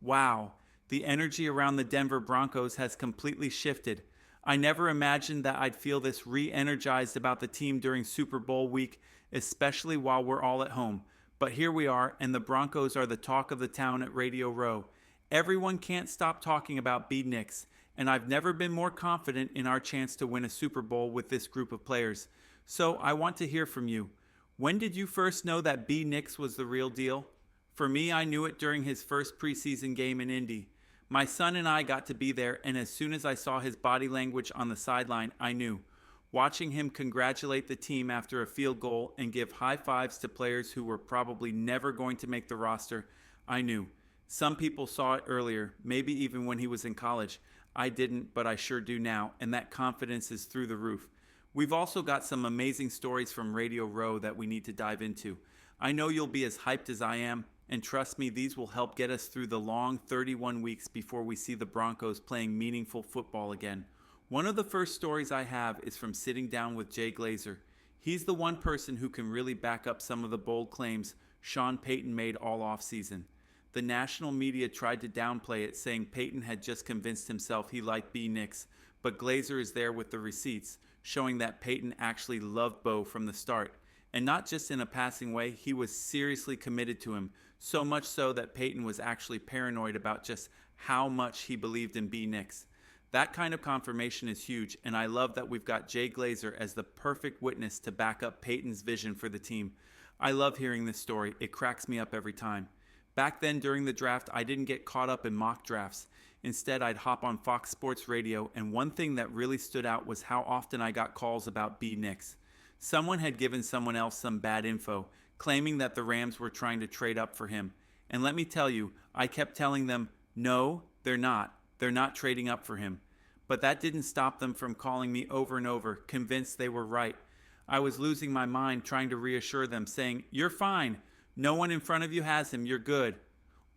Wow, the energy around the Denver Broncos has completely shifted. I never imagined that I'd feel this re energized about the team during Super Bowl week, especially while we're all at home. But here we are, and the Broncos are the talk of the town at Radio Row. Everyone can't stop talking about B. Nix, and I've never been more confident in our chance to win a Super Bowl with this group of players. So I want to hear from you. When did you first know that B. Nix was the real deal? For me, I knew it during his first preseason game in Indy. My son and I got to be there, and as soon as I saw his body language on the sideline, I knew. Watching him congratulate the team after a field goal and give high fives to players who were probably never going to make the roster, I knew. Some people saw it earlier, maybe even when he was in college. I didn't, but I sure do now, and that confidence is through the roof. We've also got some amazing stories from Radio Row that we need to dive into. I know you'll be as hyped as I am, and trust me, these will help get us through the long 31 weeks before we see the Broncos playing meaningful football again. One of the first stories I have is from sitting down with Jay Glazer. He's the one person who can really back up some of the bold claims Sean Payton made all offseason. The national media tried to downplay it, saying Payton had just convinced himself he liked B. Nix, but Glazer is there with the receipts, showing that Payton actually loved Bo from the start. And not just in a passing way, he was seriously committed to him, so much so that Payton was actually paranoid about just how much he believed in B. Nix. That kind of confirmation is huge, and I love that we've got Jay Glazer as the perfect witness to back up Payton's vision for the team. I love hearing this story. It cracks me up every time. Back then during the draft, I didn't get caught up in mock drafts. Instead, I'd hop on Fox Sports Radio, and one thing that really stood out was how often I got calls about B. Nix. Someone had given someone else some bad info, claiming that the Rams were trying to trade up for him. And let me tell you, I kept telling them, no, they're not. They're not trading up for him. But that didn't stop them from calling me over and over, convinced they were right. I was losing my mind trying to reassure them, saying, you're fine. No one in front of you has him. You're good.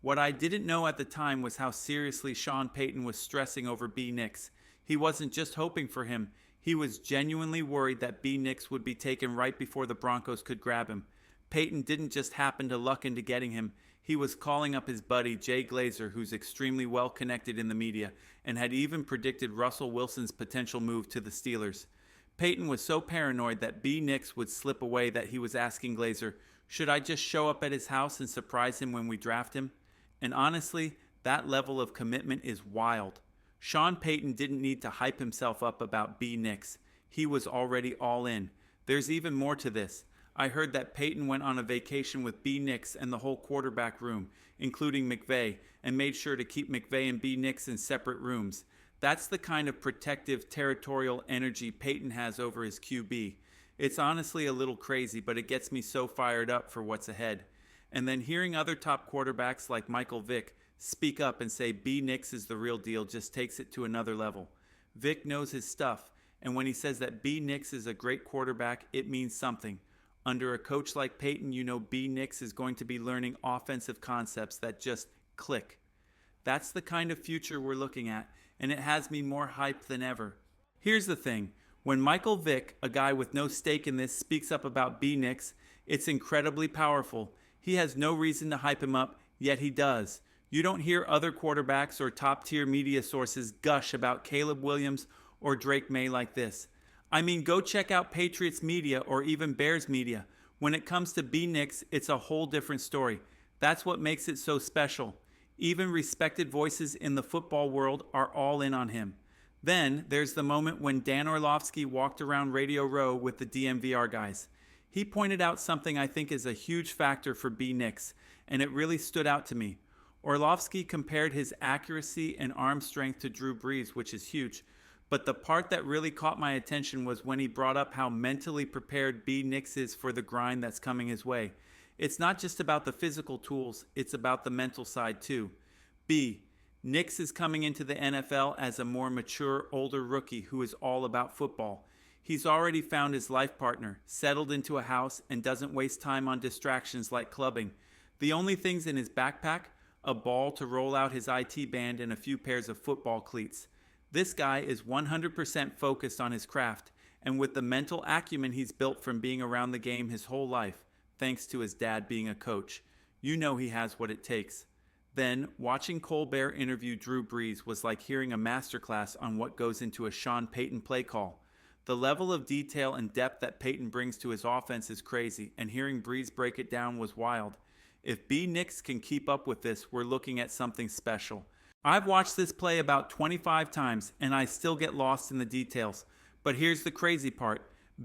What I didn't know at the time was how seriously Sean Payton was stressing over B. Nix. He wasn't just hoping for him. He was genuinely worried that B. Nix would be taken right before the Broncos could grab him. Payton didn't just happen to luck into getting him. He was calling up his buddy Jay Glazer, who's extremely well connected in the media, and had even predicted Russell Wilson's potential move to the Steelers. Payton was so paranoid that B. Nix would slip away that he was asking Glazer, should I just show up at his house and surprise him when we draft him? And honestly, that level of commitment is wild. Sean Payton didn't need to hype himself up about B. Nix. He was already all in. There's even more to this. I heard that Payton went on a vacation with B. Nix and the whole quarterback room, including McVay, and made sure to keep McVay and B. Nix in separate rooms. That's the kind of protective, territorial energy Payton has over his QB. It's honestly a little crazy, but it gets me so fired up for what's ahead. And then hearing other top quarterbacks like Michael Vick speak up and say B. Nix is the real deal just takes it to another level. Vick knows his stuff, and when he says that B. Nix is a great quarterback, it means something. Under a coach like Payton, you know B. Nix is going to be learning offensive concepts that just click. That's the kind of future we're looking at, and it has me more hyped than ever. Here's the thing. When Michael Vick, a guy with no stake in this, speaks up about B. Nix, it's incredibly powerful. He has no reason to hype him up, yet he does. You don't hear other quarterbacks or top-tier media sources gush about Caleb Williams or Drake May like this. I mean, go check out Patriots media or even Bears media. When it comes to B. Nix, it's a whole different story. That's what makes it so special. Even respected voices in the football world are all in on him. Then there's the moment when Dan Orlovsky walked around Radio Row with the DMVR guys. He pointed out something I think is a huge factor for B. Nix, and it really stood out to me. Orlovsky compared his accuracy and arm strength to Drew Brees, which is huge. But the part that really caught my attention was when he brought up how mentally prepared B. Nix is for the grind that's coming his way. It's not just about the physical tools, it's about the mental side too. B. Nix is coming into the NFL as a more mature, older rookie who is all about football. He's already found his life partner, settled into a house, and doesn't waste time on distractions like clubbing. The only things in his backpack, a ball to roll out his IT band and a few pairs of football cleats. This guy is 100% focused on his craft, and with the mental acumen he's built from being around the game his whole life, thanks to his dad being a coach, you know he has what it takes. Then, watching Colbert interview Drew Brees was like hearing a masterclass on what goes into a Sean Payton play call. The level of detail and depth that Payton brings to his offense is crazy, and hearing Brees break it down was wild. If B. Nix can keep up with this, we're looking at something special. I've watched this play about 25 times, and I still get lost in the details. But here's the crazy part.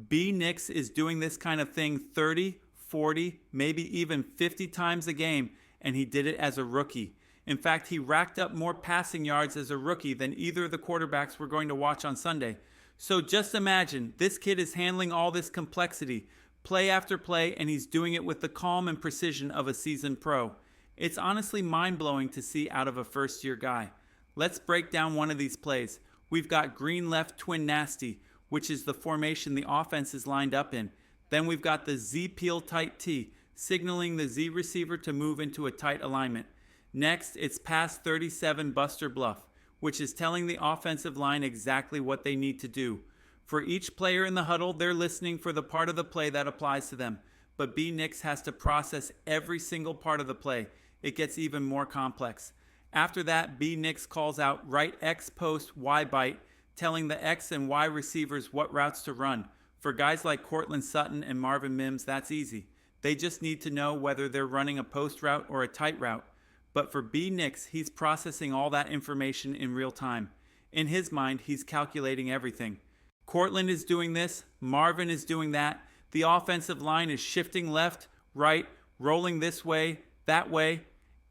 B. Nix is doing this kind of thing 30, 40, maybe even 50 times a game, and he did it as a rookie. In fact, he racked up more passing yards as a rookie than either of the quarterbacks we're going to watch on Sunday. So just imagine, this kid is handling all this complexity, play after play, and he's doing it with the calm and precision of a seasoned pro. It's honestly mind-blowing to see out of a first-year guy. Let's break down one of these plays. We've got green left twin nasty, which is the formation the offense is lined up in. Then we've got the Z peel tight T, signaling the Z receiver to move into a tight alignment. Next, it's pass 37 Buster Bluff, which is telling the offensive line exactly what they need to do. For each player in the huddle, they're listening for the part of the play that applies to them. But B. Nix has to process every single part of the play. It gets even more complex. After that, B. Nix calls out right X post, Y bite, telling the X and Y receivers what routes to run. For guys like Cortland Sutton and Marvin Mims, that's easy. They just need to know whether they're running a post route or a tight route. But for B. Nix, he's processing all that information in real time. In his mind, he's calculating everything. Cortland is doing this, Marvin is doing that. The offensive line is shifting left, right, rolling this way, that way,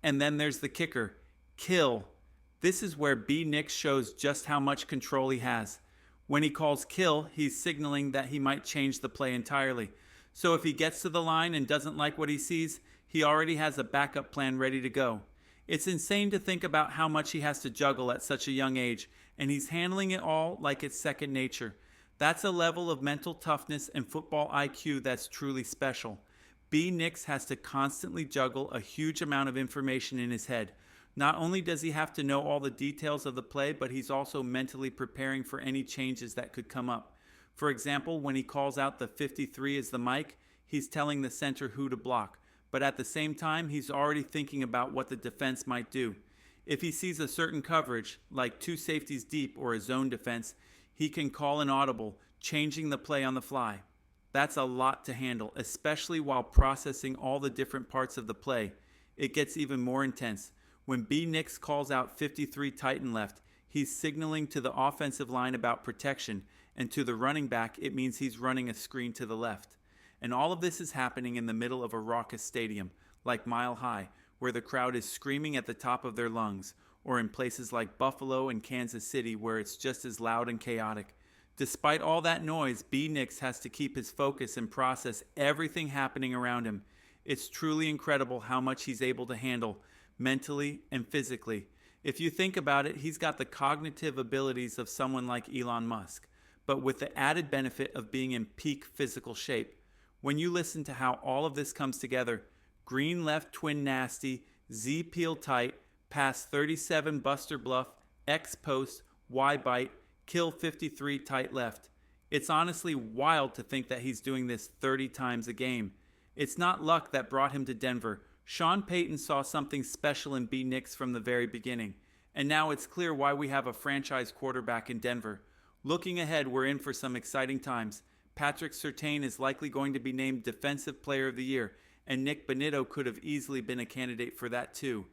and then there's the kicker. Kill. This is where B. Nix shows just how much control he has. When he calls kill, he's signaling that he might change the play entirely. So if he gets to the line and doesn't like what he sees, he already has a backup plan ready to go. It's insane to think about how much he has to juggle at such a young age, and he's handling it all like it's second nature. That's a level of mental toughness and football IQ that's truly special. B. Nix has to constantly juggle a huge amount of information in his head. Not only does he have to know all the details of the play, but he's also mentally preparing for any changes that could come up. For example, when he calls out the 53 as the mic, he's telling the center who to block. But at the same time, he's already thinking about what the defense might do. If he sees a certain coverage, like two safeties deep or a zone defense, he can call an audible, changing the play on the fly. That's a lot to handle, especially while processing all the different parts of the play. It gets even more intense. When B. Nix calls out 53 Titan left, he's signaling to the offensive line about protection, and to the running back, it means he's running a screen to the left. And all of this is happening in the middle of a raucous stadium, like Mile High, where the crowd is screaming at the top of their lungs, or in places like Buffalo and Kansas City, where it's just as loud and chaotic. Despite all that noise, B. Nix has to keep his focus and process everything happening around him. It's truly incredible how much he's able to handle, mentally and physically. If you think about it, he's got the cognitive abilities of someone like Elon Musk, but with the added benefit of being in peak physical shape. When you listen to how all of this comes together, green left twin nasty, Z peel tight, pass 37 Buster Bluff, X post, Y bite, kill 53 tight left. It's honestly wild to think that he's doing this 30 times a game. It's not luck that brought him to Denver. Sean Payton saw something special in B. Nix from the very beginning, and now it's clear why we have a franchise quarterback in Denver. Looking ahead, we're in for some exciting times. Patrick Surtain is likely going to be named Defensive Player of the Year, and Nick Bonitto could have easily been a candidate for that too.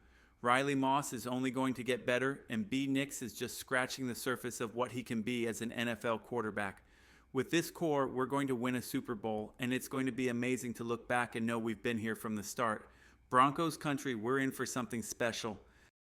Riley Moss is only going to get better, and B. Nix is just scratching the surface of what he can be as an NFL quarterback. With this core, we're going to win a Super Bowl, and it's going to be amazing to look back and know we've been here from the start. Broncos country, we're in for something special.